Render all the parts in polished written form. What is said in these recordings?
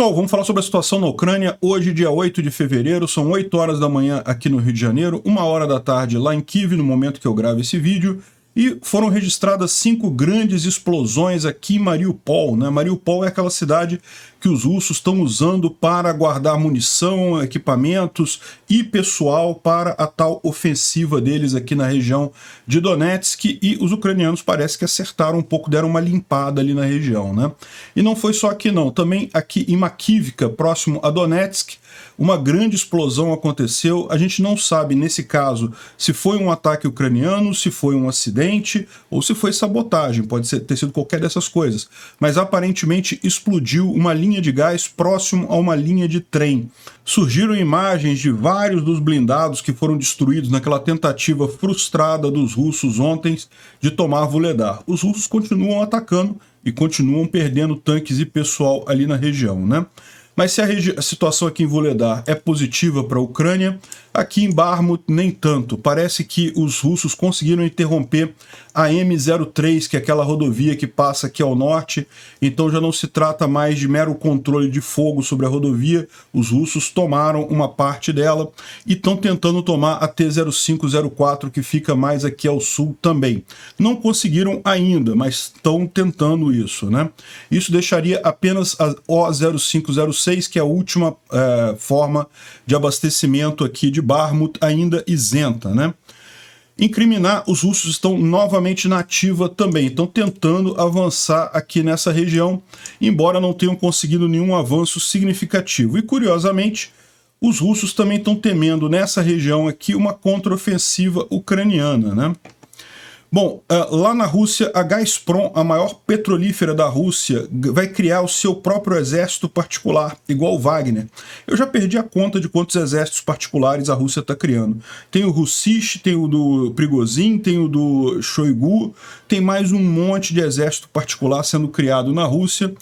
Pessoal, vamos falar sobre a situação na Ucrânia. Hoje, dia 8 de fevereiro, são 8 horas da manhã aqui no Rio de Janeiro, 1 hora da tarde lá em Kyiv, no momento que eu gravo esse vídeo, e foram registradas 5 grandes explosões aqui em Mariupol, né? Mariupol é aquela cidade que os russos estão usando para guardar munição, equipamentos e pessoal para a tal ofensiva deles aqui na região de Donetsk, e os ucranianos parece que acertaram um pouco, deram uma limpada ali na região, né? E não foi só aqui não, também aqui em Makivka, próximo a Donetsk, uma grande explosão aconteceu. A gente não sabe, nesse caso, se foi um ataque ucraniano, se foi um acidente ou se foi sabotagem, pode ter sido qualquer dessas coisas. Mas aparentemente explodiu uma linha de gás próximo a uma linha de trem. Surgiram imagens de vários dos blindados que foram destruídos naquela tentativa frustrada dos russos ontem de tomar Vuhledar. Os russos continuam atacando e continuam perdendo tanques e pessoal ali na região, né? Mas se a situação aqui em Vuhledar é positiva para a Ucrânia, aqui em Bakhmut nem tanto. Parece que os russos conseguiram interromper a M03, que é aquela rodovia que passa aqui ao norte, então já não se trata mais de mero controle de fogo sobre a rodovia. Os russos tomaram uma parte dela e estão tentando tomar a T-0504, que fica mais aqui ao sul também. Não conseguiram ainda, mas estão tentando isso, né? Isso deixaria apenas a O-0506, que é a última forma de abastecimento aqui de Bakhmut, ainda isenta, né? Incriminar, os russos estão novamente na ativa também, estão tentando avançar aqui nessa região, embora não tenham conseguido nenhum avanço significativo. E curiosamente, os russos também estão temendo nessa região aqui uma contraofensiva ucraniana, né? Bom, lá na Rússia, a Gazprom, a maior petrolífera da Rússia, vai criar o seu próprio exército particular, igual o Wagner. Eu já perdi a conta de quantos exércitos particulares a Rússia está criando. Tem o Russich, tem o do Prigozhin, tem o do Shoigu, tem mais um monte de exército particular sendo criado na Rússia.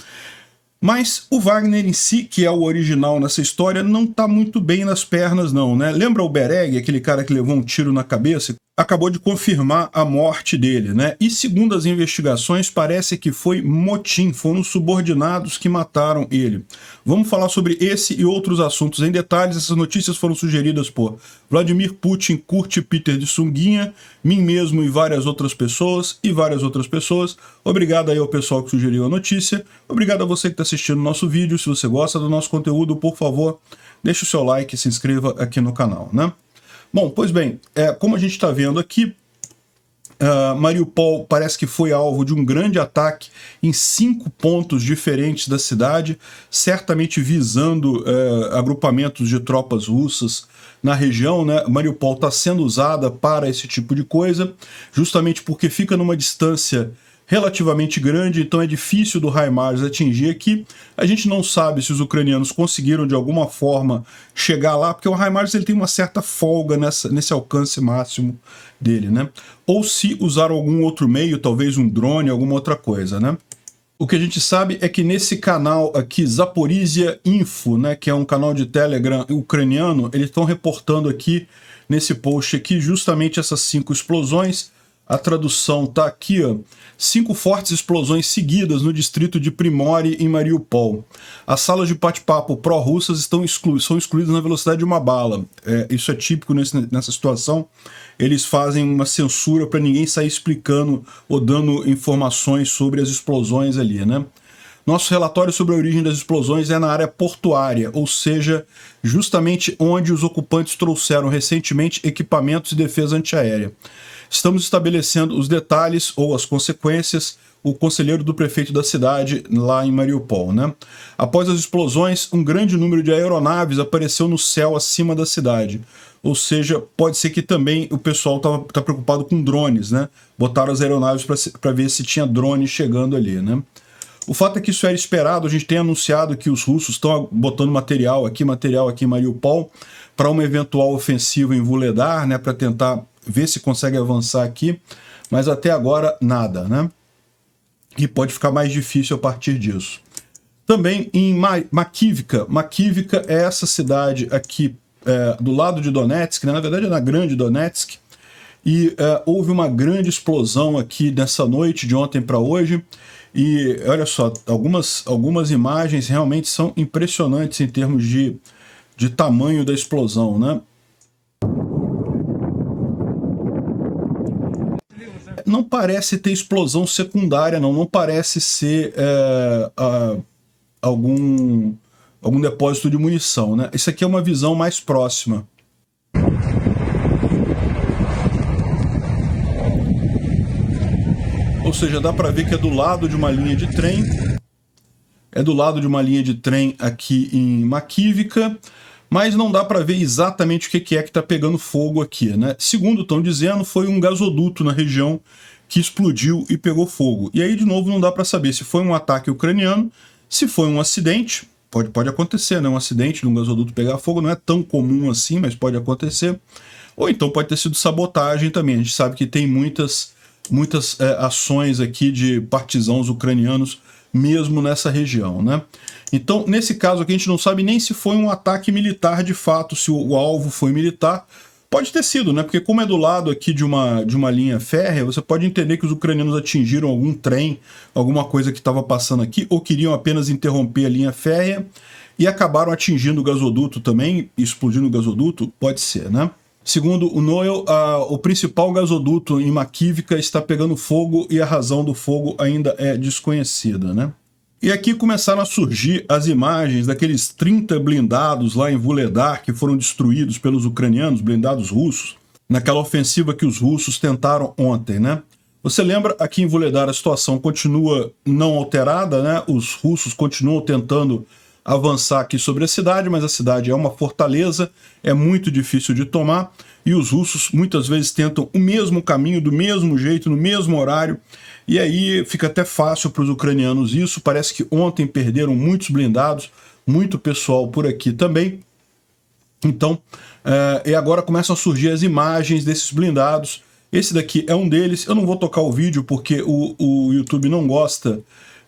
Mas o Wagner em si, que é o original nessa história, não está muito bem nas pernas não, né? Lembra o Bereg, aquele cara que levou um tiro na cabeça? Acabou de confirmar a morte dele, né? E segundo as investigações, parece que foi motim, foram subordinados que mataram ele. Vamos falar sobre esse e outros assuntos em detalhes. Essas notícias foram sugeridas por Vladimir Putin, Kurt Peter de Sunguinha, mim mesmo e várias outras pessoas, Obrigado aí ao pessoal que sugeriu a notícia. Obrigado a você que está assistindo o nosso vídeo. Se você gosta do nosso conteúdo, por favor, deixe o seu like e se inscreva aqui no canal, né? Bom, pois bem, como a gente está vendo aqui, Mariupol parece que foi alvo de um grande ataque em 5 pontos diferentes da cidade, certamente visando agrupamentos de tropas russas na região, né? Mariupol está sendo usada para esse tipo de coisa, justamente porque fica numa distância relativamente grande, então é difícil do HIMARS atingir aqui. A gente não sabe se os ucranianos conseguiram de alguma forma chegar lá, porque o HIMARS ele tem uma certa folga nesse alcance máximo dele, né? Ou se usaram algum outro meio, talvez um drone, alguma outra coisa, né? O que a gente sabe é que nesse canal aqui, Zaporizhia Info, né, que é um canal de Telegram ucraniano, eles estão reportando aqui, nesse post aqui, justamente essas 5 explosões. A tradução está aqui, ó. 5 fortes explosões seguidas no distrito de Primory, em Mariupol. As salas de bate-papo pró-russas são excluídas na velocidade de uma bala. Isso é típico nessa situação. Eles fazem uma censura para ninguém sair explicando ou dando informações sobre as explosões ali, né? Nosso relatório sobre a origem das explosões é na área portuária, ou seja, justamente onde os ocupantes trouxeram recentemente equipamentos de defesa antiaérea. Estamos estabelecendo os detalhes ou as consequências, o conselheiro do prefeito da cidade lá em Mariupol, né? Após as explosões, um grande número de aeronaves apareceu no céu acima da cidade. Ou seja, pode ser que também o pessoal tá preocupado com drones, né? Botaram as aeronaves para ver se tinha drone chegando ali, né? O fato é que isso era esperado. A gente tem anunciado que os russos estão botando material aqui em Mariupol para uma eventual ofensiva em Vuhledar, né? Para tentar ver se consegue avançar aqui, mas até agora nada, né? E pode ficar mais difícil a partir disso. Também em Makivka. Makivka é essa cidade aqui do lado de Donetsk, né? Na verdade é na grande Donetsk, e houve uma grande explosão aqui nessa noite, de ontem para hoje, E olha só, algumas imagens realmente são impressionantes em termos de tamanho da explosão, né? Não parece ter explosão secundária, não parece ser algum depósito de munição, né? Isso aqui é uma visão mais próxima. Ou seja, dá para ver que é do lado de uma linha de trem. É do lado de uma linha de trem aqui em Makivka, mas não dá para ver exatamente o que é que está pegando fogo aqui, né? Segundo estão dizendo, foi um gasoduto na região que explodiu e pegou fogo. E aí, de novo, não dá para saber se foi um ataque ucraniano, se foi um acidente. Pode acontecer, né? Um acidente de um gasoduto pegar fogo não é tão comum assim, mas pode acontecer. Ou então pode ter sido sabotagem também. A gente sabe que tem muitas ações aqui de partisãos ucranianos mesmo nessa região, né? Então, nesse caso aqui, a gente não sabe nem se foi um ataque militar de fato, se o alvo foi militar. Pode ter sido, né? Porque como é do lado aqui de uma linha férrea, você pode entender que os ucranianos atingiram algum trem, alguma coisa que estava passando aqui, ou queriam apenas interromper a linha férrea e acabaram atingindo o gasoduto também, explodindo o gasoduto, pode ser, né? Segundo o Noel, o principal gasoduto em Makivka está pegando fogo e a razão do fogo ainda é desconhecida, né? E aqui começaram a surgir as imagens daqueles 30 blindados lá em Vuhledar que foram destruídos pelos ucranianos, blindados russos, naquela ofensiva que os russos tentaram ontem, né? Você lembra, aqui em Vuhledar a situação continua não alterada, né? Os russos continuam tentando avançar aqui sobre a cidade, mas a cidade é uma fortaleza, é muito difícil de tomar, e os russos muitas vezes tentam o mesmo caminho, do mesmo jeito, no mesmo horário, e aí fica até fácil para os ucranianos isso. Parece que ontem perderam muitos blindados, muito pessoal por aqui também. Então, e agora começam a surgir as imagens desses blindados. Esse daqui é um deles. Eu não vou tocar o vídeo porque o YouTube não gosta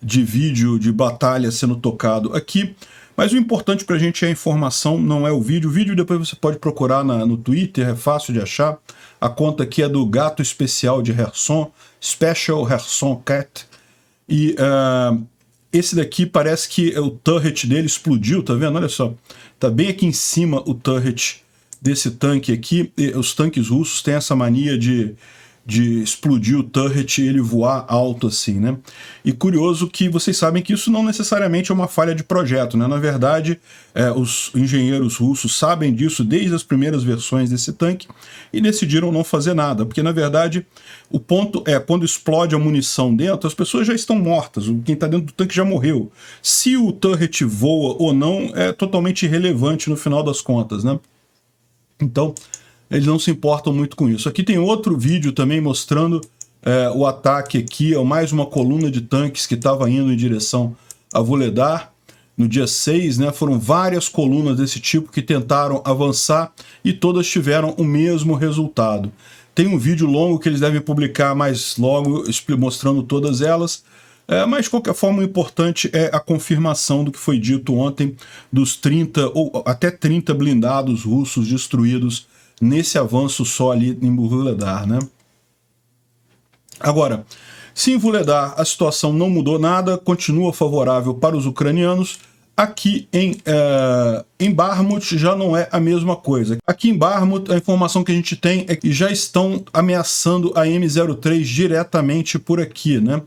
de vídeo de batalha sendo tocado aqui, mas o importante pra gente é a informação, não é o vídeo. O vídeo depois você pode procurar no Twitter, é fácil de achar. A conta aqui é do Gato Especial de Kherson, Special Kherson Cat. E esse daqui parece que o turret dele explodiu, tá vendo? Olha só, tá bem aqui em cima o turret desse tanque aqui. E os tanques russos têm essa mania de explodir o turret e ele voar alto assim, né? E curioso que vocês sabem que isso não necessariamente é uma falha de projeto, né? Na verdade, os engenheiros russos sabem disso desde as primeiras versões desse tanque e decidiram não fazer nada, porque na verdade o ponto é, quando explode a munição dentro, as pessoas já estão mortas, quem está dentro do tanque já morreu. Se o turret voa ou não é totalmente irrelevante no final das contas, né? Então, eles não se importam muito com isso. Aqui tem outro vídeo também mostrando o ataque aqui, mais uma coluna de tanques que estava indo em direção a Vuhledar. No dia 6, né, foram várias colunas desse tipo que tentaram avançar e todas tiveram o mesmo resultado. Tem um vídeo longo que eles devem publicar mais logo, mostrando todas elas. Mas, de qualquer forma, o importante é a confirmação do que foi dito ontem dos 30 ou até 30 blindados russos destruídos nesse avanço só ali em Vuhledar, né? Agora, se em Vuhledar a situação não mudou nada, continua favorável para os ucranianos, aqui em Bakhmut já não é a mesma coisa. Aqui em Bakhmut, a informação que a gente tem é que já estão ameaçando a M03 diretamente por aqui, né?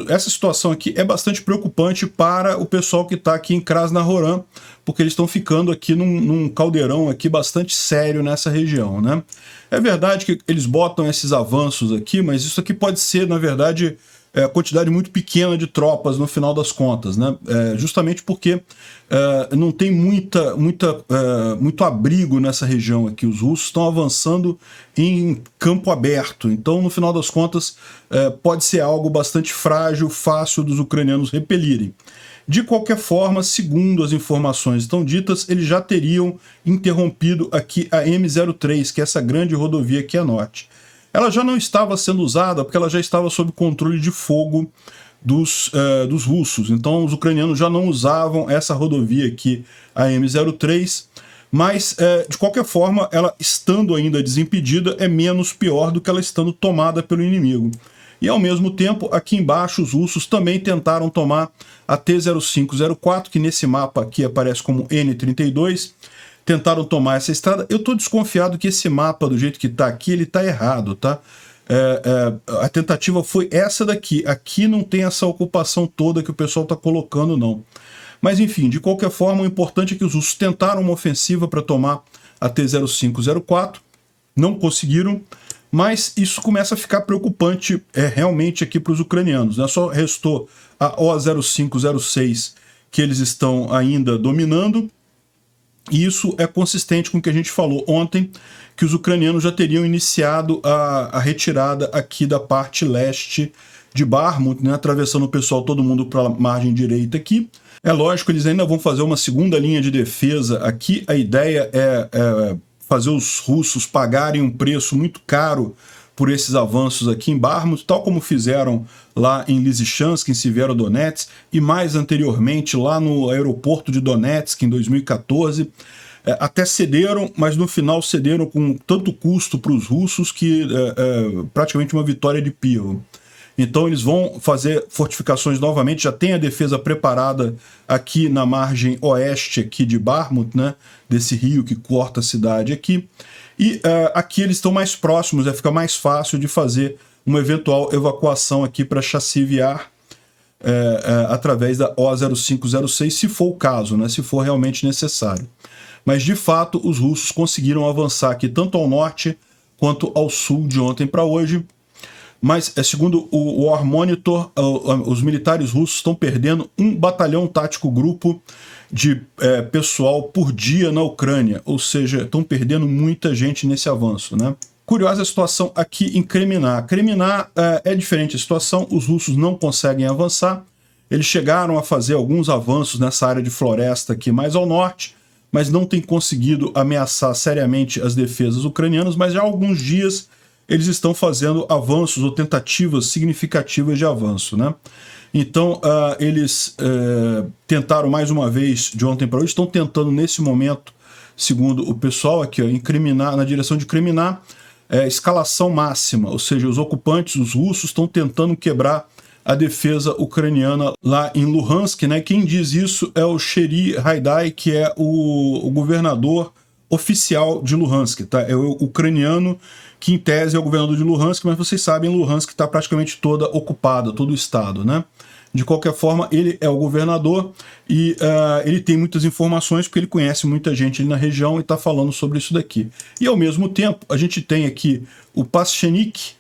Essa situação aqui é bastante preocupante para o pessoal que está aqui em Krasnohoran, porque eles estão ficando aqui num caldeirão aqui bastante sério nessa região, né? É verdade que eles botam esses avanços aqui, mas isso aqui pode ser, na verdade, quantidade muito pequena de tropas no final das contas, né? Justamente porque não tem muito abrigo nessa região aqui. Os russos estão avançando em campo aberto, então no final das contas pode ser algo bastante frágil, fácil dos ucranianos repelirem. De qualquer forma, segundo as informações estão ditas, eles já teriam interrompido aqui a M03, que é essa grande rodovia aqui a norte. Ela já não estava sendo usada porque ela já estava sob controle de fogo dos russos. Então os ucranianos já não usavam essa rodovia aqui, a M03, mas de qualquer forma, ela estando ainda desimpedida é menos pior do que ela estando tomada pelo inimigo. E ao mesmo tempo, aqui embaixo, os russos também tentaram tomar a T-0504, que nesse mapa aqui aparece como N32, tentaram tomar essa estrada. Eu estou desconfiado que esse mapa, do jeito que está aqui, ele está errado, tá? A tentativa foi essa daqui. Aqui não tem essa ocupação toda que o pessoal está colocando, não. Mas enfim, de qualquer forma, o importante é que os russos tentaram uma ofensiva para tomar a T-0504, não conseguiram, mas isso começa a ficar preocupante realmente aqui para os ucranianos, né? Só restou a O-0506 que eles estão ainda dominando, e isso é consistente com o que a gente falou ontem, que os ucranianos já teriam iniciado a retirada aqui da parte leste de Bakhmut, né? Atravessando o pessoal, todo mundo para a margem direita aqui. É lógico, eles ainda vão fazer uma segunda linha de defesa aqui. A ideia é fazer os russos pagarem um preço muito caro por esses avanços aqui em Bakhmut, tal como fizeram lá em Lysychansk, em Severodonetsk, e mais anteriormente lá no aeroporto de Donetsk, em 2014. Até cederam, mas no final cederam com tanto custo para os russos que praticamente uma vitória de Pírov. Então eles vão fazer fortificações novamente, já tem a defesa preparada aqui na margem oeste aqui de Bakhmut, né, desse rio que corta a cidade aqui. E aqui eles estão mais próximos, fica mais fácil de fazer uma eventual evacuação aqui para Chasiv Yar através da O-0506, se for o caso, né, se for realmente necessário. Mas de fato os russos conseguiram avançar aqui tanto ao norte quanto ao sul de ontem para hoje. Mas, segundo o War Monitor, os militares russos estão perdendo um batalhão tático grupo de pessoal por dia na Ucrânia, ou seja, estão perdendo muita gente nesse avanço, né? Curiosa a situação aqui em Kremina. Kremina é diferente a situação, os russos não conseguem avançar, eles chegaram a fazer alguns avanços nessa área de floresta aqui mais ao norte, mas não têm conseguido ameaçar seriamente as defesas ucranianas, mas já há alguns dias eles estão fazendo avanços ou tentativas significativas de avanço, né? Então, eles tentaram mais uma vez, de ontem para hoje, estão tentando nesse momento, segundo o pessoal aqui, em Kremina, na direção de Kremina, escalação máxima, ou seja, os ocupantes, os russos, estão tentando quebrar a defesa ucraniana lá em Luhansk, né? Quem diz isso é o Sheri Haidai, que é o governador oficial de Luhansk, tá? É o ucraniano que em tese é o governador de Luhansk, mas vocês sabem, Luhansk está praticamente toda ocupada, todo o estado, né? De qualquer forma, ele é o governador e ele tem muitas informações porque ele conhece muita gente ali na região e está falando sobre isso daqui. E ao mesmo tempo, a gente tem aqui o Paschennik,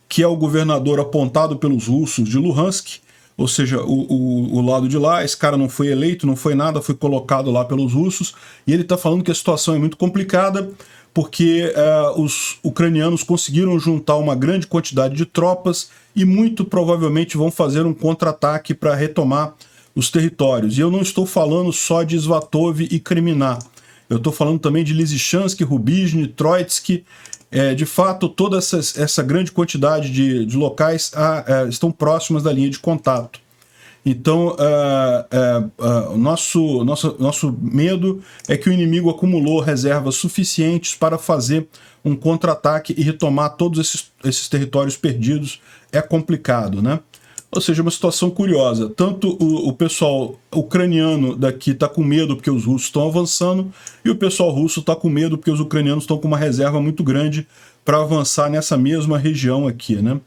que é o governador apontado pelos russos de Luhansk, ou seja, o lado de lá, esse cara não foi eleito, não foi nada, foi colocado lá pelos russos, e ele está falando que a situação é muito complicada, porque os ucranianos conseguiram juntar uma grande quantidade de tropas e muito provavelmente vão fazer um contra-ataque para retomar os territórios. E eu não estou falando só de Svatov e Kremina, eu estou falando também de Lysychansk, Rubizhny, Troitsky. De fato, toda essa grande quantidade de locais estão próximas da linha de contato. Então, o nosso medo é que o inimigo acumulou reservas suficientes para fazer um contra-ataque e retomar todos esses territórios perdidos. É complicado, né? Ou seja, uma situação curiosa. Tanto o pessoal ucraniano daqui está com medo porque os russos estão avançando, e o pessoal russo está com medo porque os ucranianos estão com uma reserva muito grande para avançar nessa mesma região aqui, né?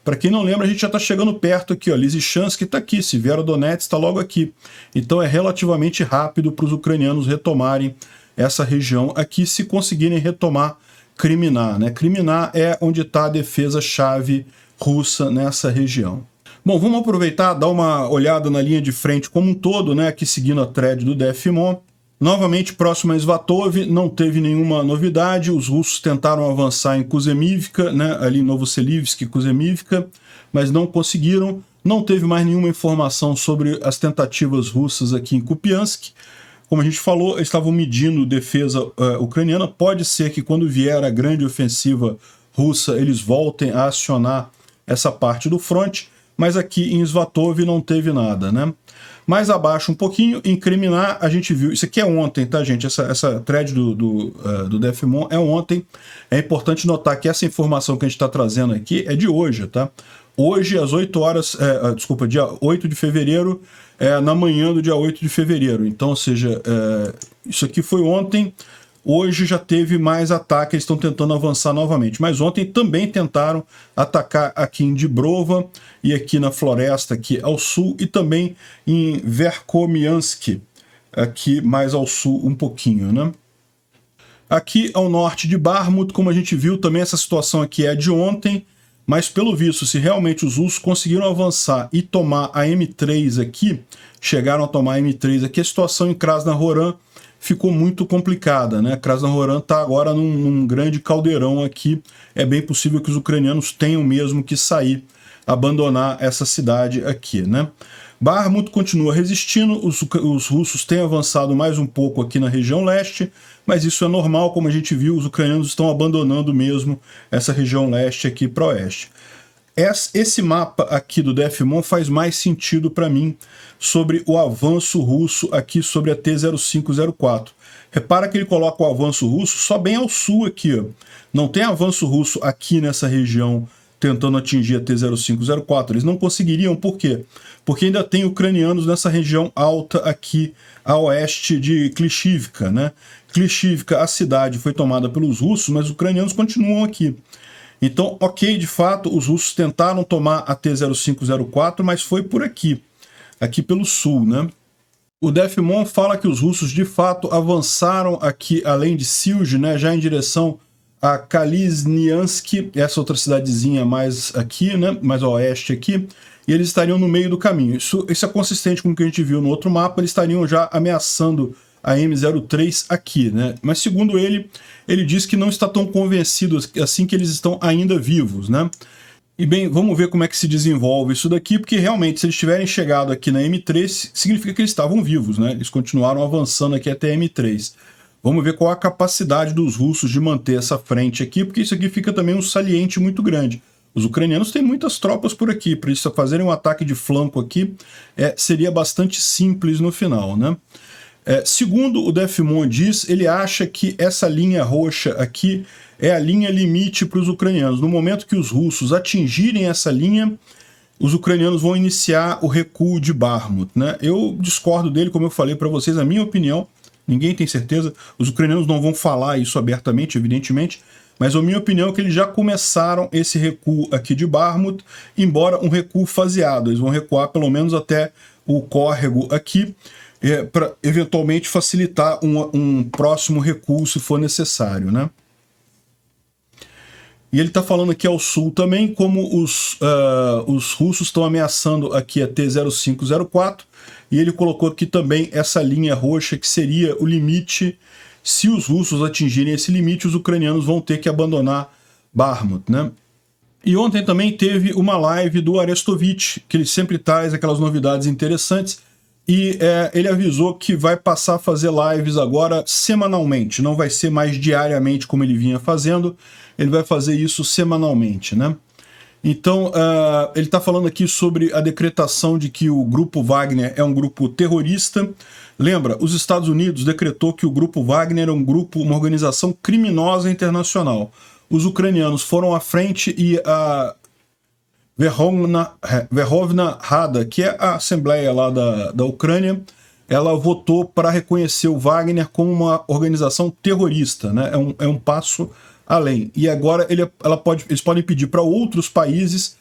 Para quem não lembra, a gente já está chegando perto aqui, ó. Lysychansk está aqui, Severodonetsk está logo aqui. Então é relativamente rápido para os ucranianos retomarem essa região aqui, se conseguirem retomar Kremina, né? Kremina é onde está a defesa-chave russa nessa região. Bom, vamos aproveitar, dar uma olhada na linha de frente como um todo, né? Aqui seguindo a thread do DFMON. Novamente, próximo a Svatov, não teve nenhuma novidade. Os russos tentaram avançar em Kuzemivka, né, ali em Novoselivsk e Kuzemivka, mas não conseguiram. Não teve mais nenhuma informação sobre as tentativas russas aqui em Kupiansk. Como a gente falou, eles estavam medindo defesa ucraniana. Pode ser que quando vier a grande ofensiva russa, eles voltem a acionar essa parte do fronte, mas aqui em Svatov não teve nada, né? Mais abaixo um pouquinho, em Kremina, a gente viu... Isso aqui é ontem, tá, gente? Essa thread do DFMON é ontem. É importante notar que essa informação que a gente está trazendo aqui é de hoje, tá? hoje às 8 horas, desculpa, dia 8 de fevereiro, na manhã do dia 8 de fevereiro. Então, ou seja, isso aqui foi ontem, hoje já teve mais ataque, eles estão tentando avançar novamente. Mas ontem também tentaram atacar aqui em Dibrova e aqui na floresta, aqui ao sul, e também em Verkhomiansk, aqui mais ao sul um pouquinho, né? Aqui ao norte de Bakhmut, como a gente viu, também essa situação aqui é de ontem, mas pelo visto, se realmente os russos conseguiram avançar e tomar a M3 aqui, chegaram a tomar a M3 aqui, a situação em Krasnohoran ficou muito complicada, né? Krasnohoran está agora num grande caldeirão aqui, é bem possível que os ucranianos tenham mesmo que sair, abandonar essa cidade aqui, né? Bakhmut continua resistindo, os russos têm avançado mais um pouco aqui na região leste, mas isso é normal, como a gente viu, os ucranianos estão abandonando mesmo essa região leste aqui para oeste. Esse mapa aqui do DFMON faz mais sentido para mim sobre o avanço russo aqui sobre a T-0504. Repara que ele coloca o avanço russo só bem ao sul aqui, ó. Não tem avanço russo aqui nessa região tentando atingir a T-0504. Eles não conseguiriam, por quê? Porque ainda tem ucranianos nessa região alta aqui a oeste de Klishivka, né? Klishivka, a cidade, foi tomada pelos russos, mas os ucranianos continuam aqui. Então, ok, de fato, os russos tentaram tomar a T-0504, mas foi por aqui, aqui pelo sul, né? O DFMON fala que os russos, de fato, avançaram aqui, além de Silj, né, já em direção a Kalizniansk, essa outra cidadezinha mais aqui, né, mais a oeste aqui, e eles estariam no meio do caminho. Isso é consistente com o que a gente viu no outro mapa, eles estariam já ameaçando a M03 aqui, né? Mas segundo ele diz que não está tão convencido assim que eles estão ainda vivos, né? E bem, vamos ver como é que se desenvolve isso daqui, porque realmente se eles tiverem chegado aqui na M3, significa que eles estavam vivos, né? Eles continuaram avançando aqui até a M3. Vamos ver qual a capacidade dos russos de manter essa frente aqui, porque isso aqui fica também um saliente muito grande. Os ucranianos têm muitas tropas por aqui, para eles fazerem um ataque de flanco aqui, seria bastante simples no final, né? Segundo o DFMON diz, ele acha que essa linha roxa aqui é a linha limite para os ucranianos. No momento que os russos atingirem essa linha, os ucranianos vão iniciar o recuo de Bakhmut, né? Eu discordo dele, como eu falei para vocês, a minha opinião, ninguém tem certeza, os ucranianos não vão falar isso abertamente, evidentemente, mas a minha opinião é que eles já começaram esse recuo aqui de Bakhmut, embora um recuo faseado. Eles vão recuar pelo menos até o córrego aqui, para eventualmente facilitar um próximo recuo se for necessário, né? E ele está falando aqui ao sul também como os russos estão ameaçando aqui a T-0504, e ele colocou aqui também essa linha roxa que seria o limite. Se os russos atingirem esse limite, os ucranianos vão ter que abandonar Bakhmut, né? E ontem também teve uma live do Arestovich, que ele sempre traz aquelas novidades interessantes, e ele avisou que vai passar a fazer lives agora semanalmente, não vai ser mais diariamente como ele vinha fazendo, ele vai fazer isso semanalmente, né? Então, ele está falando aqui sobre a decretação de que o Grupo Wagner é um grupo terrorista. Lembra, os Estados Unidos decretou que o Grupo Wagner é uma organização criminosa internacional. Os ucranianos foram à frente e a Verkhovna Rada, que é a Assembleia lá da Ucrânia, ela votou para reconhecer o Wagner como uma organização terrorista, né? É um passo além. E agora eles podem pedir para outros países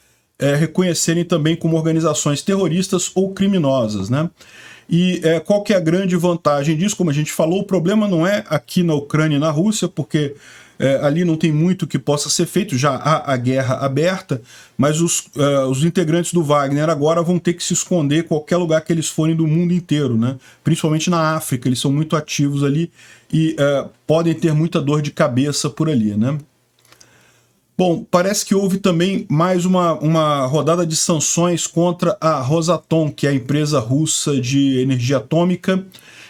reconhecerem também como organizações terroristas ou criminosas, né? E qual que é a grande vantagem disso? Como a gente falou, o problema não é aqui na Ucrânia e na Rússia, porque ali não tem muito que possa ser feito, já há a guerra aberta, mas os integrantes do Wagner agora vão ter que se esconder em qualquer lugar que eles forem do mundo inteiro, né? Principalmente na África, eles são muito ativos ali e podem ter muita dor de cabeça por ali, né? Bom, parece que houve também mais uma rodada de sanções contra a Rosatom, que é a empresa russa de energia atômica.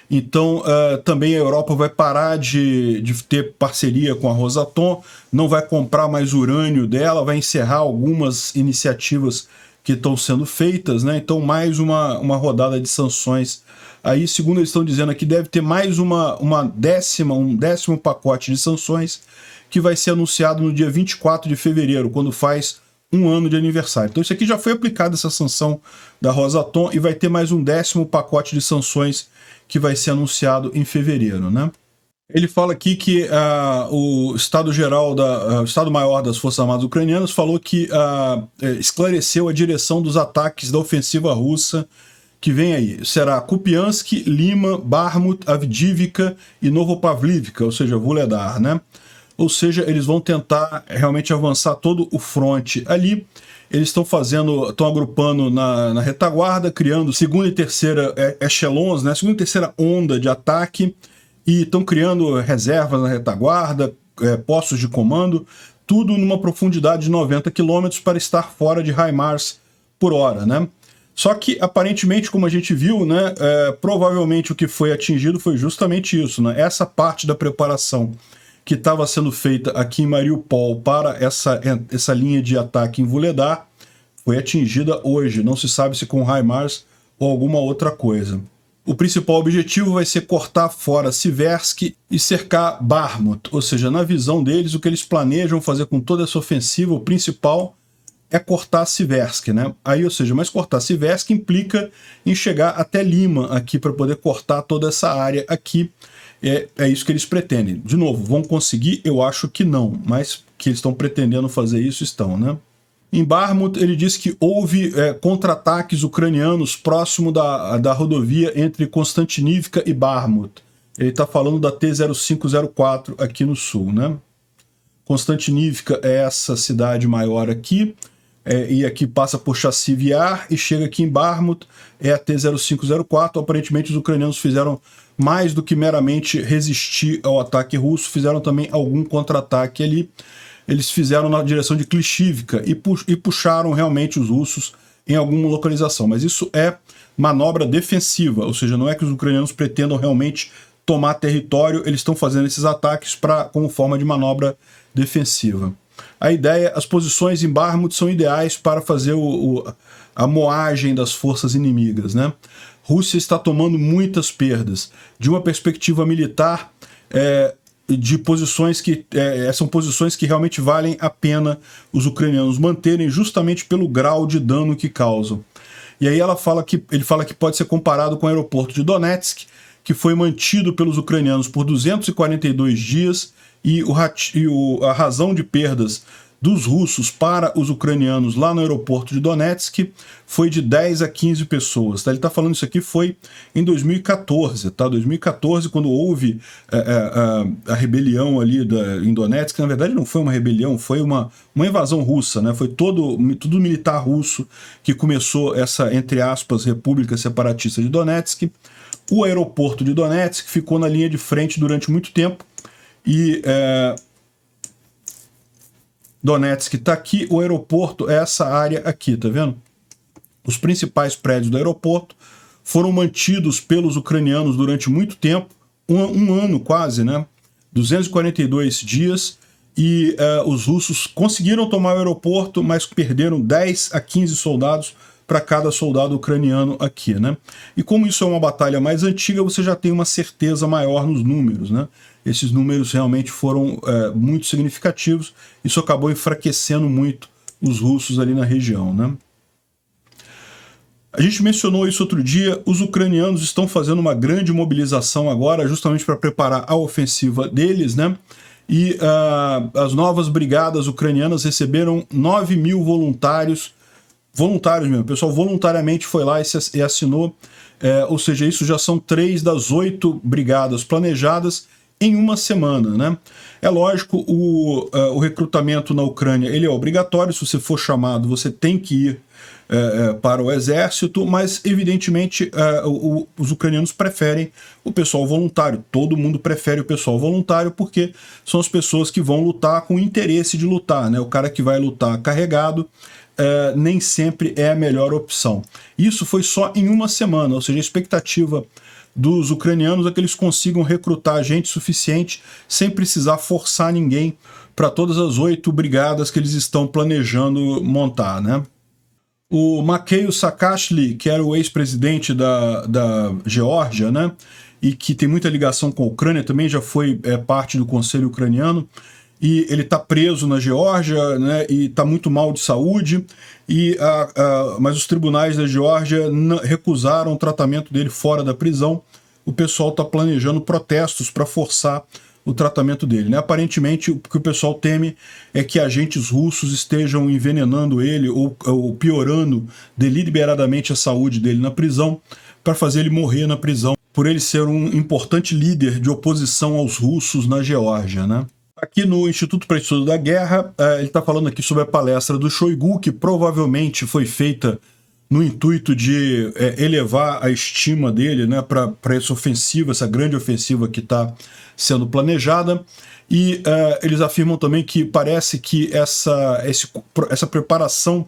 Então, também a Europa vai parar de ter parceria com a Rosatom, não vai comprar mais urânio dela, vai encerrar algumas iniciativas que estão sendo feitas, né? Então, mais uma rodada de sanções. Aí, segundo eles estão dizendo aqui, deve ter mais um décimo pacote de sanções que vai ser anunciado no dia 24 de fevereiro, quando faz um ano de aniversário. Então isso aqui já foi aplicada, essa sanção da Rosatom, e vai ter mais um 10º pacote de sanções que vai ser anunciado em fevereiro, né? Ele fala aqui que o Estado-Maior das Forças Armadas Ucranianas falou que esclareceu a direção dos ataques da ofensiva russa que vem aí. Será Kupiansk, Lima, Bakhmut, Avdiivka e Novopavlivka, ou seja, Vuhledar, né? Ou seja, eles vão tentar realmente avançar todo o fronte ali. Eles estão agrupando na retaguarda, criando segunda e terceira echelons, né? Segunda e terceira onda de ataque, e estão criando reservas na retaguarda, postos de comando, tudo numa profundidade de 90 km para estar fora de HIMARS por hora, né? Só que, aparentemente, como a gente viu, né, provavelmente o que foi atingido foi justamente isso, né? Essa parte da preparação que estava sendo feita aqui em Mariupol para essa linha de ataque em Vuhledar foi atingida hoje. Não se sabe se com HIMARS ou alguma outra coisa. O principal objetivo vai ser cortar fora Siversk e cercar Bakhmut, ou seja, na visão deles, o que eles planejam fazer com toda essa ofensiva, o principal é cortar Siversk, né? Aí, ou seja, mas cortar Siversk implica em chegar até Lima aqui para poder cortar toda essa área aqui. É isso que eles pretendem. De novo, vão conseguir? Eu acho que não, mas que eles estão pretendendo fazer isso, estão, né? Em Bakhmut, ele disse que houve contra-ataques ucranianos próximo da rodovia entre Konstantinivka e Bakhmut. Ele está falando da T-0504 aqui no sul, né? Konstantinivka é essa cidade maior aqui, e aqui passa por Chassiv Yar e chega aqui em Bakhmut, é a T-0504. Aparentemente os ucranianos fizeram mais do que meramente resistir ao ataque russo, fizeram também algum contra-ataque ali. Eles fizeram na direção de Klishivka e puxaram realmente os russos em alguma localização. Mas isso é manobra defensiva, ou seja, não é que os ucranianos pretendam realmente tomar território, eles estão fazendo esses ataques como forma de manobra defensiva. A ideia, as posições em Bakhmut são ideais para fazer a moagem das forças inimigas, né? Rússia está tomando muitas perdas. De uma perspectiva militar, são posições que realmente valem a pena os ucranianos manterem, justamente pelo grau de dano que causam. E aí ele fala que pode ser comparado com o aeroporto de Donetsk, que foi mantido pelos ucranianos por 242 dias, e a razão de perdas dos russos para os ucranianos lá no aeroporto de Donetsk foi de 10 a 15 pessoas. Tá? Ele está falando isso aqui foi em 2014, tá? 2014, quando houve a rebelião ali em Donetsk. Na verdade não foi uma rebelião, foi uma invasão russa, né? Foi tudo militar russo que começou essa, entre aspas, República Separatista de Donetsk. O aeroporto de Donetsk ficou na linha de frente durante muito tempo, e Donetsk está aqui, o aeroporto é essa área aqui, tá vendo? Os principais prédios do aeroporto foram mantidos pelos ucranianos durante muito tempo, um ano quase, né? 242 dias, e os russos conseguiram tomar o aeroporto, mas perderam 10 a 15 soldados para cada soldado ucraniano aqui, né? E como isso é uma batalha mais antiga, você já tem uma certeza maior nos números, né? Esses números realmente foram muito significativos. Isso acabou enfraquecendo muito os russos ali na região, né? A gente mencionou isso outro dia, os ucranianos estão fazendo uma grande mobilização agora, justamente para preparar a ofensiva deles, né? E as novas brigadas ucranianas receberam 9 mil voluntários mesmo, o pessoal voluntariamente foi lá e assinou, ou seja, isso já são 3 das 8 brigadas planejadas em uma semana, né? É lógico, o recrutamento na Ucrânia ele é obrigatório, se você for chamado você tem que ir para o exército, mas evidentemente os ucranianos preferem o pessoal voluntário, todo mundo prefere o pessoal voluntário porque são as pessoas que vão lutar com interesse de lutar, né? O cara que vai lutar carregado nem sempre é a melhor opção. Isso foi só em uma semana, ou seja, a expectativa dos ucranianos é que eles consigam recrutar gente suficiente sem precisar forçar ninguém para todas as 8 brigadas que eles estão planejando montar, né? O Makhail Saakashvili, que era o ex-presidente da Geórgia, né, e que tem muita ligação com a Ucrânia, também já foi parte do Conselho Ucraniano, e ele está preso na Geórgia, né, e está muito mal de saúde, mas os tribunais da Geórgia recusaram o tratamento dele fora da prisão. O pessoal está planejando protestos para forçar o tratamento dele, né? Aparentemente, o que o pessoal teme é que agentes russos estejam envenenando ele ou piorando deliberadamente a saúde dele na prisão para fazer ele morrer na prisão, por ele ser um importante líder de oposição aos russos na Geórgia, né? Aqui no Instituto para Estudo da Guerra, ele está falando aqui sobre a palestra do Shoigu, que provavelmente foi feita no intuito de elevar a estima dele, né, para essa ofensiva, essa grande ofensiva que está sendo planejada. E eles afirmam também que parece que essa preparação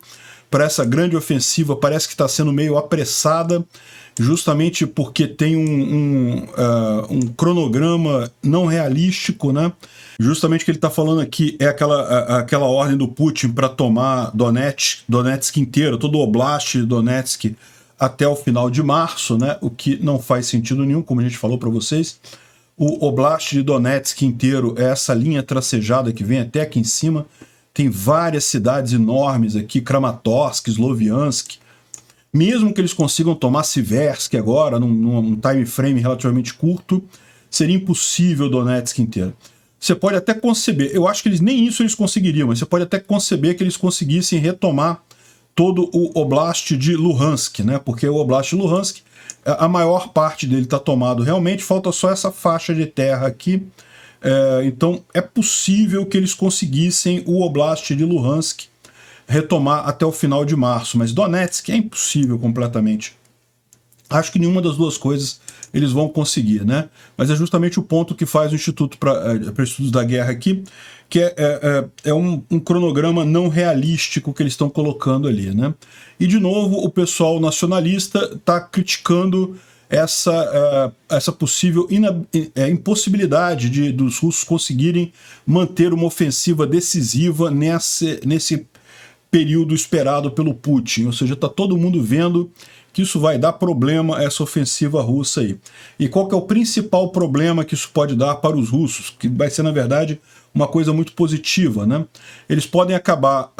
para essa grande ofensiva parece que está sendo meio apressada, justamente porque tem um cronograma não realístico, né? Justamente o que ele está falando aqui é aquela ordem do Putin para tomar Donetsk inteiro, todo o Oblast de Donetsk até o final de março, né? O que não faz sentido nenhum, como a gente falou para vocês. O Oblast de Donetsk inteiro é essa linha tracejada que vem até aqui em cima. Tem várias cidades enormes aqui, Kramatorsk, Sloviansk. Mesmo que eles consigam tomar Siversk agora, num time frame relativamente curto, seria impossível Donetsk inteiro. Você pode até conceber, eu acho que nem isso eles conseguiriam, mas você pode até conceber que eles conseguissem retomar todo o Oblast de Luhansk, né? Porque o Oblast de Luhansk, a maior parte dele está tomado realmente, falta só essa faixa de terra aqui. Então é possível que eles conseguissem o Oblast de Luhansk retomar até o final de março, mas Donetsk é impossível completamente. Acho que nenhuma das duas coisas eles vão conseguir, né? Mas é justamente o ponto que faz o Instituto para Estudos da Guerra aqui, que é um cronograma não realístico que eles estão colocando ali, né? E, de novo, o pessoal nacionalista está criticando essa possível impossibilidade dos russos conseguirem manter uma ofensiva decisiva nesse período esperado pelo Putin. Ou seja, está todo mundo vendo que isso vai dar problema, essa ofensiva russa aí. E qual que é o principal problema que isso pode dar para os russos? Que vai ser, na verdade, uma coisa muito positiva, né? Eles podem acabar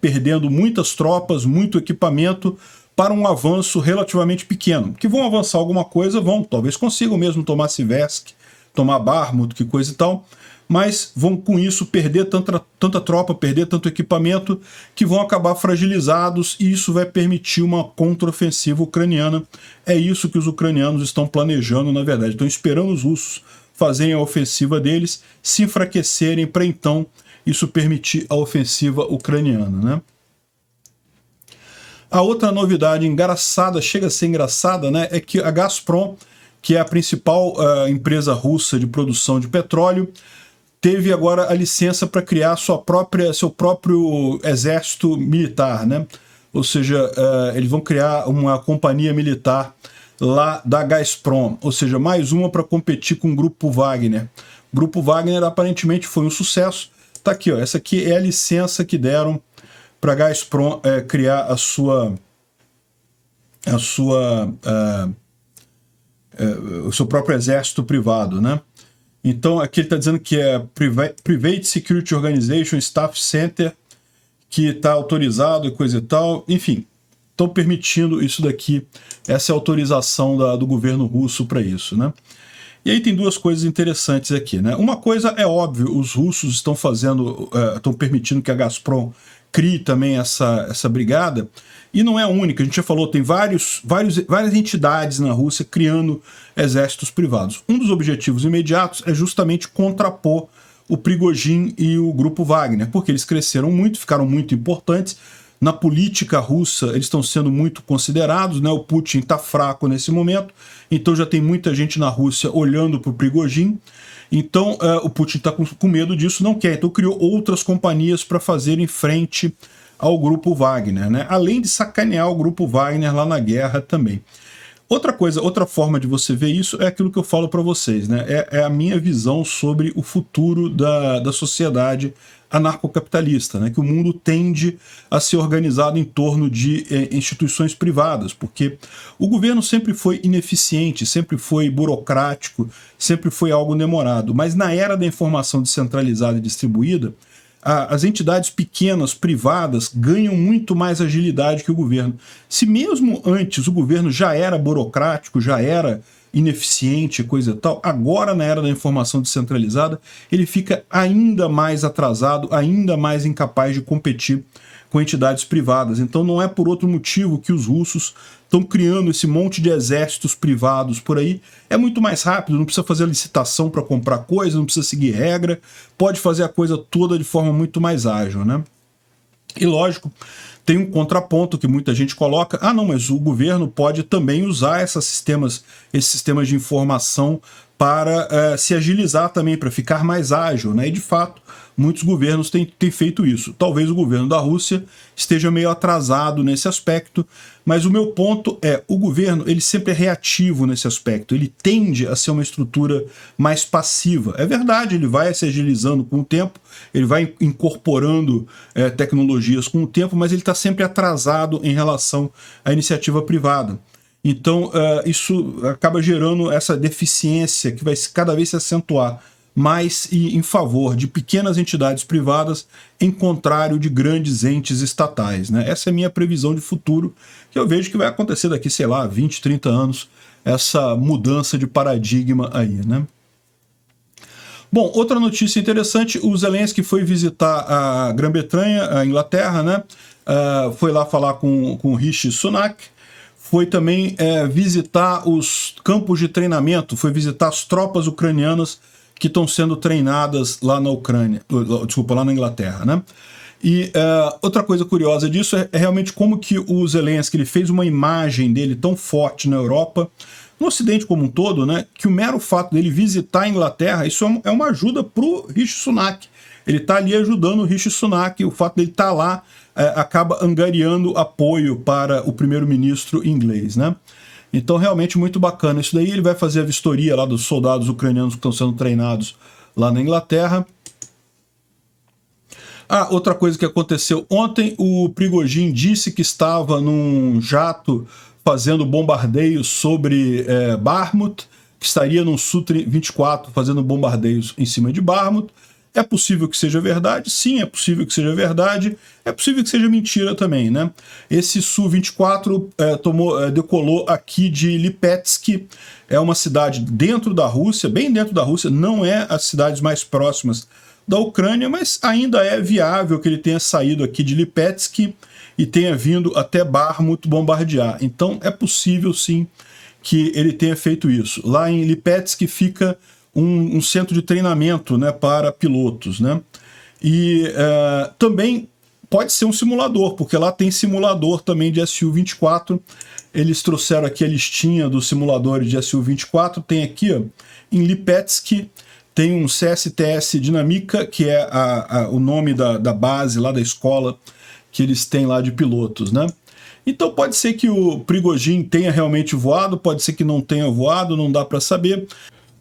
perdendo muitas tropas, muito equipamento, para um avanço relativamente pequeno. Que vão avançar alguma coisa, talvez consigam mesmo tomar Siversk, tomar Bakhmut, que coisa e tal, mas vão com isso perder tanta tropa, perder tanto equipamento, que vão acabar fragilizados, e isso vai permitir uma contraofensiva ucraniana. É isso que os ucranianos estão planejando, na verdade. Estão esperando os russos fazerem a ofensiva deles, se enfraquecerem, para então isso permitir a ofensiva ucraniana, né? A outra novidade engraçada, chega a ser engraçada, né, é que a Gazprom, que é a principal empresa russa de produção de petróleo, teve agora a licença para criar seu próprio exército militar, né? Ou seja, eles vão criar uma companhia militar lá da Gazprom, ou seja, mais uma para competir com o Grupo Wagner. O Grupo Wagner aparentemente foi um sucesso. Tá aqui, ó, essa aqui é a licença que deram para a Gazprom criar o seu próprio exército privado, né? Então, aqui ele está dizendo que é Private Security Organization Staff Center, que está autorizado e coisa e tal. Enfim, estão permitindo isso daqui, essa é a autorização do governo russo para isso, né? E aí tem duas coisas interessantes aqui, né? Uma coisa é óbvio, os russos estão permitindo que a Gazprom crie também essa brigada, e não é a única, a gente já falou, tem várias entidades na Rússia criando exércitos privados. Um dos objetivos imediatos é justamente contrapor o Prigozhin e o Grupo Wagner, porque eles cresceram muito, ficaram muito importantes. Na política russa, eles estão sendo muito considerados, né? O Putin está fraco nesse momento, então já tem muita gente na Rússia olhando para o Prigozhin. Então o Putin está com medo disso, não quer. Então criou outras companhias para fazerem frente ao Grupo Wagner, né? Além de sacanear o Grupo Wagner lá na guerra também. Outra coisa, outra forma de você ver isso é aquilo que eu falo para vocês, né? É a minha visão sobre o futuro da sociedade anarcocapitalista, né? Que o mundo tende a ser organizado em torno de instituições privadas, porque o governo sempre foi ineficiente, sempre foi burocrático, sempre foi algo demorado, mas na era da informação descentralizada e distribuída, as entidades pequenas, privadas, ganham muito mais agilidade que o governo. Se mesmo antes o governo já era burocrático, já era ineficiente, coisa e tal, agora na era da informação descentralizada, ele fica ainda mais atrasado, ainda mais incapaz de competir com entidades privadas. Então não é por outro motivo que os russos estão criando esse monte de exércitos privados por aí. É muito mais rápido, não precisa fazer licitação para comprar coisa, não precisa seguir regra, pode fazer a coisa toda de forma muito mais ágil, né? E lógico, tem um contraponto que muita gente coloca, não, mas o governo pode também usar esses sistemas de informação para se agilizar também, para ficar mais ágil, né? E de fato, muitos governos têm feito isso. Talvez o governo da Rússia esteja meio atrasado nesse aspecto, mas o meu ponto é, o governo ele sempre é reativo nesse aspecto, ele tende a ser uma estrutura mais passiva. É verdade, ele vai se agilizando com o tempo, ele vai incorporando tecnologias com o tempo, mas ele está sempre atrasado em relação à iniciativa privada. Então, isso acaba gerando essa deficiência que vai cada vez se acentuar mais em favor de pequenas entidades privadas, em contrário de grandes entes estatais, né? Essa é a minha previsão de futuro, que eu vejo que vai acontecer daqui, sei lá, 20, 30 anos, essa mudança de paradigma aí, né? Bom, outra notícia interessante, o Zelensky foi visitar a Grã-Bretanha, a Inglaterra, né? Foi lá falar com o Rishi Sunak, foi também visitar os campos de treinamento, foi visitar as tropas ucranianas que estão sendo treinadas lá na Ucrânia, desculpa, lá na Inglaterra, né? E outra coisa curiosa disso é realmente como que o Zelensky ele fez uma imagem dele tão forte na Europa, no Ocidente como um todo, né? Que o mero fato dele visitar a Inglaterra, isso é uma ajuda para o Rishi Sunak. Ele está ali ajudando o Rishi Sunak, o fato dele estar lá acaba angariando apoio para o primeiro-ministro inglês, né? Então, realmente muito bacana. Isso daí ele vai fazer a vistoria lá dos soldados ucranianos que estão sendo treinados lá na Inglaterra. Outra coisa que aconteceu ontem, o Prigozhin disse que estava num jato fazendo bombardeios sobre Bakhmut, que estaria num Su-24 fazendo bombardeios em cima de Bakhmut. É possível que seja verdade? Sim, é possível que seja verdade. É possível que seja mentira também, né? Esse Su-24 decolou aqui de Lipetsk, é uma cidade dentro da Rússia, bem dentro da Rússia, não é as cidades mais próximas da Ucrânia, mas ainda é viável que ele tenha saído aqui de Lipetsk e tenha vindo até Bakhmut bombardear. Então é possível sim que ele tenha feito isso. Lá em Lipetsk fica um centro de treinamento, né, para pilotos, né? E também pode ser um simulador, porque lá tem simulador também de Su-24. Eles trouxeram aqui a listinha dos simuladores de Su-24. Tem aqui, ó, em Lipetsk, tem um CSTS Dinamica, que é o nome da base lá da escola que eles têm lá de pilotos, né? Então pode ser que o Prigozhin tenha realmente voado, pode ser que não tenha voado, não dá para saber.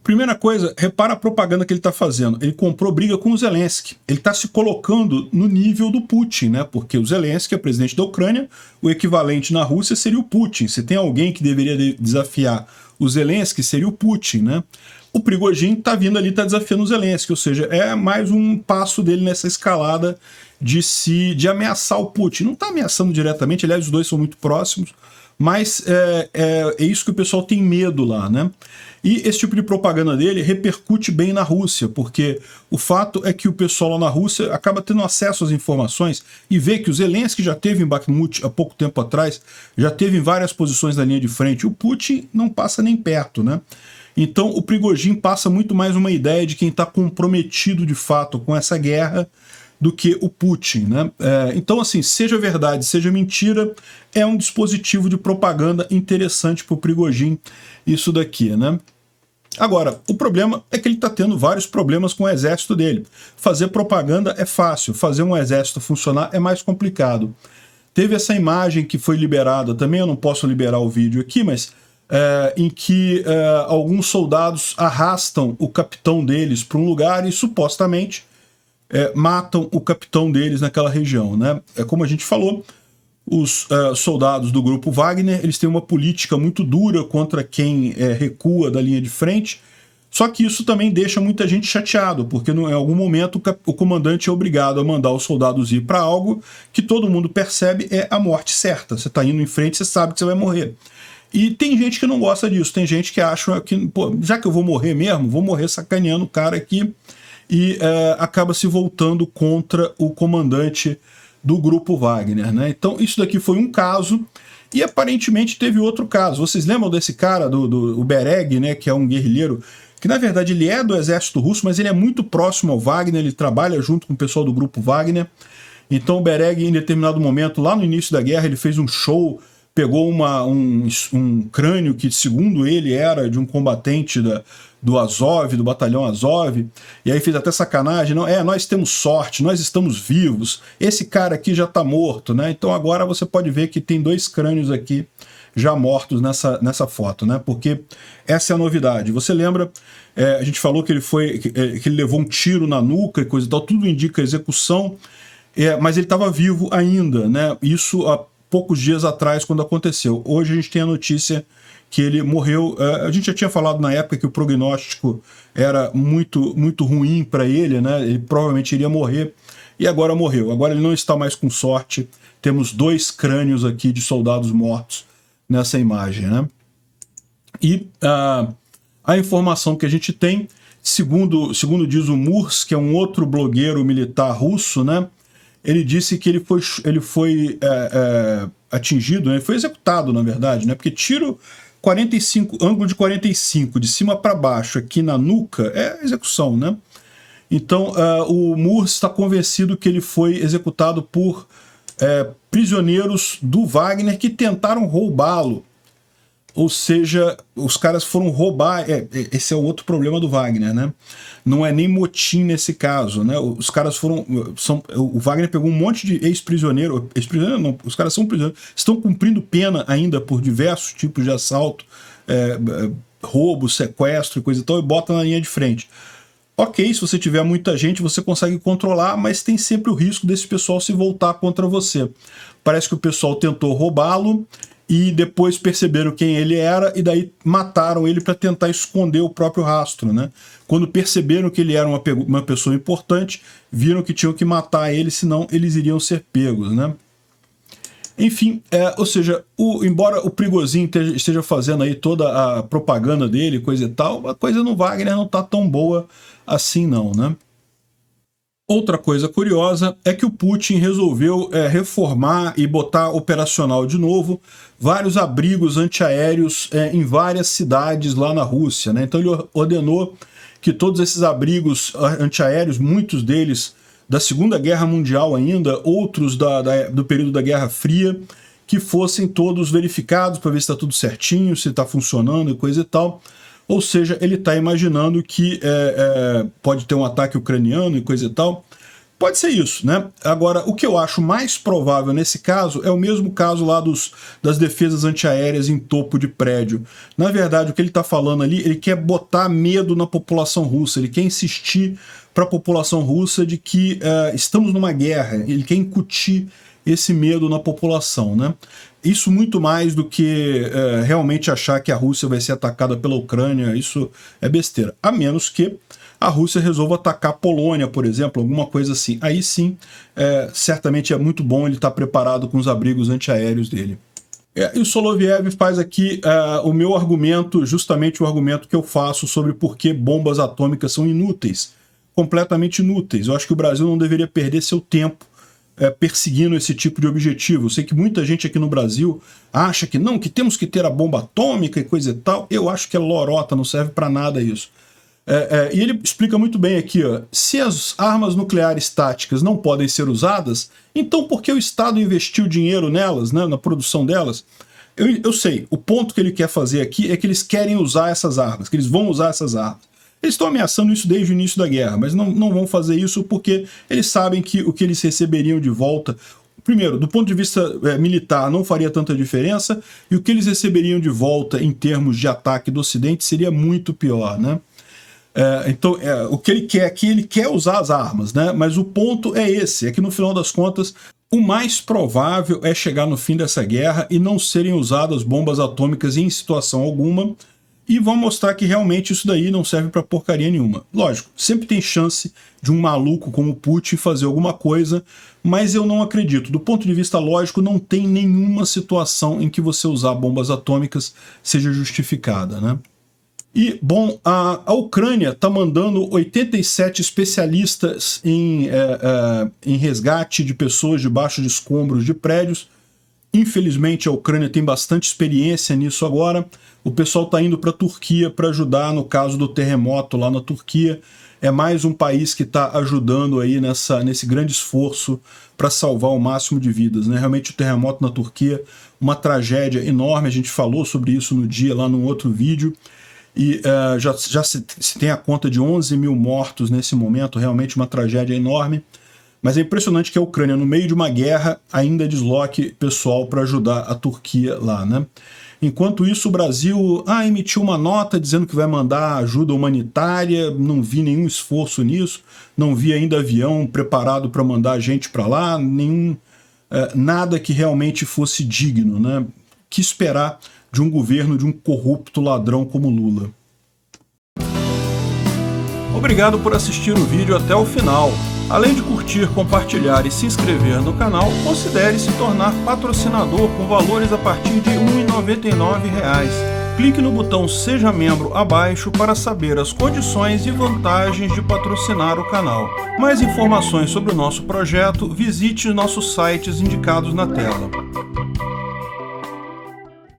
Primeira coisa, repara a propaganda que ele está fazendo. Ele comprou briga com o Zelensky. Ele está se colocando no nível do Putin, né? Porque o Zelensky é presidente da Ucrânia, o equivalente na Rússia seria o Putin. Se tem alguém que deveria desafiar o Zelensky, seria o Putin, né? O Prigozhin está vindo ali, está desafiando o Zelensky, ou seja, é mais um passo dele nessa escalada de ameaçar o Putin. Não está ameaçando diretamente, aliás, os dois são muito próximos, mas é isso que o pessoal tem medo lá, né? E esse tipo de propaganda dele repercute bem na Rússia, porque o fato é que o pessoal lá na Rússia acaba tendo acesso às informações e vê que o Zelensky já teve em Bakhmut há pouco tempo atrás, já teve em várias posições da linha de frente, o Putin não passa nem perto, né? Então o Prigozhin passa muito mais uma ideia de quem está comprometido de fato com essa guerra do que o Putin, né? Então, assim, seja verdade, seja mentira, é um dispositivo de propaganda interessante para o Prigozhin, isso daqui, né? Agora, o problema é que ele está tendo vários problemas com o exército dele. Fazer propaganda é fácil, fazer um exército funcionar é mais complicado. Teve essa imagem que foi liberada também, eu não posso liberar o vídeo aqui, mas em que alguns soldados arrastam o capitão deles para um lugar e supostamente matam o capitão deles naquela região, né? Como a gente falou, os soldados do grupo Wagner, eles têm uma política muito dura contra quem recua da linha de frente, só que isso também deixa muita gente chateado, porque em algum momento o comandante é obrigado a mandar os soldados ir para algo que todo mundo percebe é a morte certa. Você está indo em frente, você sabe que você vai morrer. E tem gente que não gosta disso, tem gente que acha que, pô, já que eu vou morrer mesmo, vou morrer sacaneando o cara aqui, e acaba se voltando contra o comandante do grupo Wagner, né? Então isso daqui foi um caso, e aparentemente teve outro caso. Vocês lembram desse cara, do Bereg, né, que é um guerrilheiro, que na verdade ele é do exército russo, mas ele é muito próximo ao Wagner, ele trabalha junto com o pessoal do grupo Wagner. Então o Bereg, em determinado momento, lá no início da guerra, ele fez um show, pegou um crânio que, segundo ele, era de um combatente do Azov, do batalhão Azov, e aí fez até sacanagem, não, nós temos sorte, nós estamos vivos, esse cara aqui já está morto, né? Então agora você pode ver que tem 2 crânios aqui já mortos nessa foto, né? Porque essa é a novidade. Você lembra, a gente falou que ele levou um tiro na nuca e coisa e tal, tudo indica execução, mas ele estava vivo ainda, né? Isso há poucos dias atrás, quando aconteceu. Hoje a gente tem a notícia que ele morreu. A gente já tinha falado na época que o prognóstico era muito, muito ruim para ele, né? Ele provavelmente iria morrer, e agora morreu. Agora ele não está mais com sorte. Temos 2 crânios aqui de soldados mortos nessa imagem, né? E a informação que a gente tem, segundo diz o Murs, que é um outro blogueiro militar russo, né? Ele disse que ele foi atingido, né? Ele foi executado, na verdade, né? Porque tiro 45, ângulo de 45, de cima para baixo, aqui na nuca, é execução, né? Então, o Murs está convencido que ele foi executado por prisioneiros do Wagner que tentaram roubá-lo. Ou seja, os caras foram roubar. Esse é o outro problema do Wagner, né? Não é nem motim nesse caso, né? Os caras foram. O Wagner pegou um monte de ex-prisioneiro. Ex-prisioneiro não, os caras são prisioneiros. Estão cumprindo pena ainda por diversos tipos de assalto, roubo, sequestro e coisa e tal, e bota na linha de frente. Ok, se você tiver muita gente, você consegue controlar, mas tem sempre o risco desse pessoal se voltar contra você. Parece que o pessoal tentou roubá-lo e depois perceberam quem ele era e daí mataram ele para tentar esconder o próprio rastro, né? Quando perceberam que ele era uma pessoa importante, viram que tinham que matar ele, senão eles iriam ser pegos, né? Enfim, ou seja, embora o Prigozhin esteja fazendo aí toda a propaganda dele, coisa e tal, a coisa no Wagner não tá tão boa assim não, né? Outra coisa curiosa é que o Putin resolveu reformar e botar operacional de novo vários abrigos antiaéreos em várias cidades lá na Rússia, né? Então ele ordenou que todos esses abrigos antiaéreos, muitos deles da Segunda Guerra Mundial ainda, outros do período da Guerra Fria, que fossem todos verificados para ver se está tudo certinho, se está funcionando e coisa e tal. Ou seja, ele está imaginando que pode ter um ataque ucraniano e coisa e tal. Pode ser isso, né? Agora, o que eu acho mais provável nesse caso é o mesmo caso lá das defesas antiaéreas em topo de prédio. Na verdade, o que ele está falando ali, ele quer botar medo na população russa, ele quer insistir para a população russa de que estamos numa guerra, ele quer incutir esse medo na população, né? Isso muito mais do que realmente achar que a Rússia vai ser atacada pela Ucrânia, isso é besteira. A menos que a Rússia resolva atacar a Polônia, por exemplo, alguma coisa assim. Aí sim, certamente é muito bom ele estar preparado com os abrigos antiaéreos dele. E o Soloviev faz aqui o meu argumento, justamente o argumento que eu faço sobre por que bombas atômicas são inúteis, completamente inúteis. Eu acho que o Brasil não deveria perder seu tempo perseguindo esse tipo de objetivo. Eu sei que muita gente aqui no Brasil acha que não, que temos que ter a bomba atômica e coisa e tal. Eu acho que é lorota, não serve para nada isso. E ele explica muito bem aqui, ó, se as armas nucleares táticas não podem ser usadas, então por que o Estado investiu dinheiro nelas, né, na produção delas? Eu sei, o ponto que ele quer fazer aqui é que eles querem usar essas armas, que eles vão usar essas armas. Eles estão ameaçando isso desde o início da guerra, mas não vão fazer isso porque eles sabem que o que eles receberiam de volta, primeiro, do ponto de vista militar, não faria tanta diferença, e o que eles receberiam de volta em termos de ataque do Ocidente seria muito pior, né? Então, o que ele quer aqui, ele quer usar as armas, né? Mas o ponto é esse, é que no final das contas, o mais provável é chegar no fim dessa guerra e não serem usadas bombas atômicas em situação alguma, e vão mostrar que realmente isso daí não serve para porcaria nenhuma. Lógico, sempre tem chance de um maluco como Putin fazer alguma coisa, mas eu não acredito. Do ponto de vista lógico, não tem nenhuma situação em que você usar bombas atômicas seja justificada, né? E, bom, a Ucrânia está mandando 87 especialistas em resgate de pessoas debaixo de escombros de prédios. Infelizmente, a Ucrânia tem bastante experiência nisso agora. O pessoal está indo para a Turquia para ajudar no caso do terremoto lá na Turquia. É mais um país que está ajudando aí nesse grande esforço para salvar o máximo de vidas, né? Realmente o terremoto na Turquia, uma tragédia enorme. A gente falou sobre isso no dia lá num outro vídeo. E já se tem a conta de 11 mil mortos nesse momento, realmente uma tragédia enorme. Mas é impressionante que a Ucrânia, no meio de uma guerra, ainda desloque pessoal para ajudar a Turquia lá, né? Enquanto isso, o Brasil emitiu uma nota dizendo que vai mandar ajuda humanitária, não vi nenhum esforço nisso, não vi ainda avião preparado para mandar gente para lá, nada que realmente fosse digno, né? Que esperar de um governo de um corrupto ladrão como Lula. Obrigado por assistir o vídeo até o final. Além de curtir, compartilhar e se inscrever no canal, considere se tornar patrocinador com valores a partir de R$ 1,99. Clique no botão Seja Membro abaixo para saber as condições e vantagens de patrocinar o canal. Mais informações sobre o nosso projeto, visite nossos sites indicados na tela.